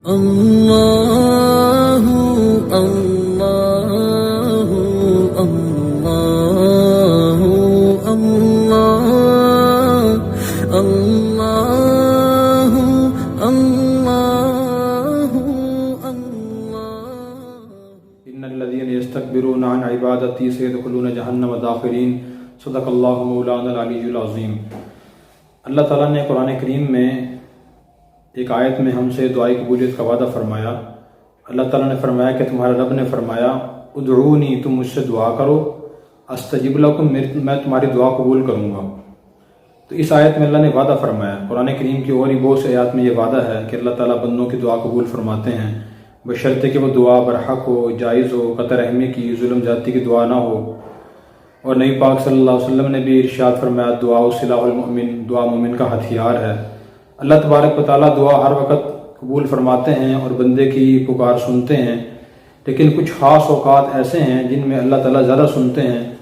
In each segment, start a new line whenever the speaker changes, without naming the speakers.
اللہ اللہ اللہ اللہ اللہ اللہ
ان الذين يستكبرون عن عبادتي سيدخلون جہنم داخرین۔ صدق اللہ مولانا العلی العظیم۔ اللہ تعالیٰ نے قرآن کریم میں ایک آیت میں ہم سے دعائی قبولیت کا وعدہ فرمایا۔ اللہ تعالیٰ نے فرمایا کہ تمہارے رب نے فرمایا ادعونی، تم مجھ سے دعا کرو، استجب لکم، میں تمہاری دعا قبول کروں گا۔ تو اس آیت میں اللہ نے وعدہ فرمایا۔ قرآن کریم کی اور ہی بہت سے آیات میں یہ وعدہ ہے کہ اللہ تعالیٰ بندوں کی دعا قبول فرماتے ہیں، بشرطے کہ وہ دعا برحق ہو، جائز ہو، قطع رحمی کی، ظلم زیادتی کی دعا نہ ہو۔ اور نبی پاک صلی اللہ علیہ وسلم نے بھی ارشاد فرمایا دعا سلاح المؤمن، دعا مومن کا ہتھیار ہے۔ اللہ تبارک و تعالیٰ دعا ہر وقت قبول فرماتے ہیں اور بندے کی پکار سنتے ہیں، لیکن کچھ خاص اوقات ایسے ہیں جن میں اللہ تعالیٰ زیادہ سنتے ہیں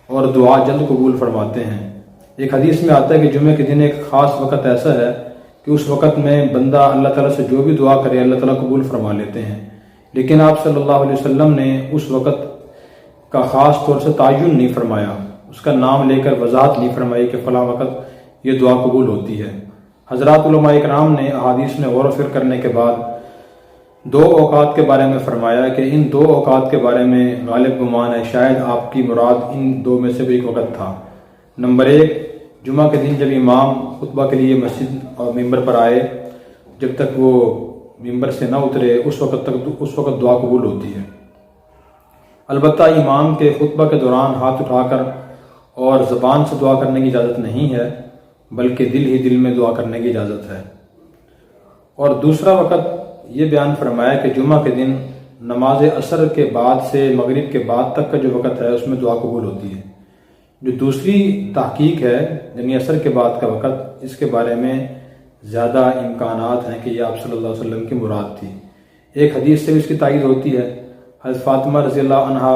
اور دعا جلد قبول فرماتے ہیں۔ ایک حدیث میں آتا ہے کہ جمعہ کے دن ایک خاص وقت ایسا ہے کہ اس وقت میں بندہ اللہ تعالیٰ سے جو بھی دعا کرے اللہ تعالیٰ قبول فرما لیتے ہیں، لیکن آپ صلی اللہ علیہ وسلم نے اس وقت کا خاص طور سے تعین نہیں فرمایا، اس کا نام لے کر وضاحت نہیں فرمائی کہ فلاں وقت یہ دعا قبول ہوتی ہے۔ حضرات علماء کرام نے احادیث میں غور و فکر کرنے کے بعد دو اوقات کے بارے میں فرمایا کہ ان دو اوقات کے بارے میں غالب گمان ہے شاید آپ کی مراد ان دو میں سے بھی ایک وقت تھا۔ نمبر ایک، جمعہ کے دن جب امام خطبہ کے لیے مسجد اور ممبر پر آئے، جب تک وہ ممبر سے نہ اترے اس وقت دعا قبول ہوتی ہے۔ البتہ امام کے خطبہ کے دوران ہاتھ اٹھا کر اور زبان سے دعا کرنے کی اجازت نہیں ہے، بلکہ دل ہی دل میں دعا کرنے کی اجازت ہے۔ اور دوسرا وقت یہ بیان فرمایا کہ جمعہ کے دن نماز عصر کے بعد سے مغرب کے بعد تک کا جو وقت ہے اس میں دعا قبول ہوتی ہے۔ جو دوسری تحقیق ہے یعنی عصر کے بعد کا وقت، اس کے بارے میں زیادہ امکانات ہیں کہ یہ آپ صلی اللہ علیہ وسلم کی مراد تھی۔ ایک حدیث سے اس کی تائید ہوتی ہے۔ حضرت فاطمہ رضی اللہ عنہا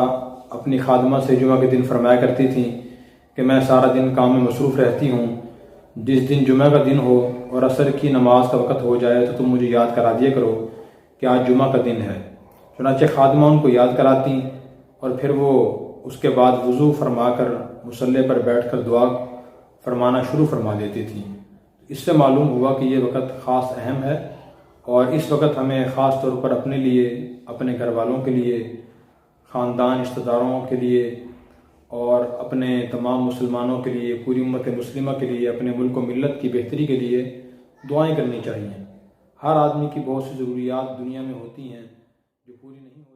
اپنی خادمہ سے جمعہ کے دن فرمایا کرتی تھیں کہ میں سارا دن کام میں مصروف رہتی ہوں، جس دن جمعہ کا دن ہو اور عصر کی نماز کا وقت ہو جائے تو تم مجھے یاد کرا دیا کرو کہ آج جمعہ کا دن ہے۔ چنانچہ خادمہ ان کو یاد کراتی اور پھر وہ اس کے بعد وضو فرما کر مصلی پر بیٹھ کر دعا فرمانا شروع فرما دیتی تھیں۔ اس سے معلوم ہوا کہ یہ وقت خاص اہم ہے اور اس وقت ہمیں خاص طور پر اپنے لیے، اپنے گھر والوں کے لیے، خاندان رشتہ داروں کے لیے اور اپنے تمام مسلمانوں کے لیے، پوری امت مسلمہ کے لیے، اپنے ملک و ملت کی بہتری کے لیے دعائیں کرنی چاہیے۔ ہر آدمی کی بہت سی ضروریات دنیا میں ہوتی ہیں جو پوری نہیں ہوتی۔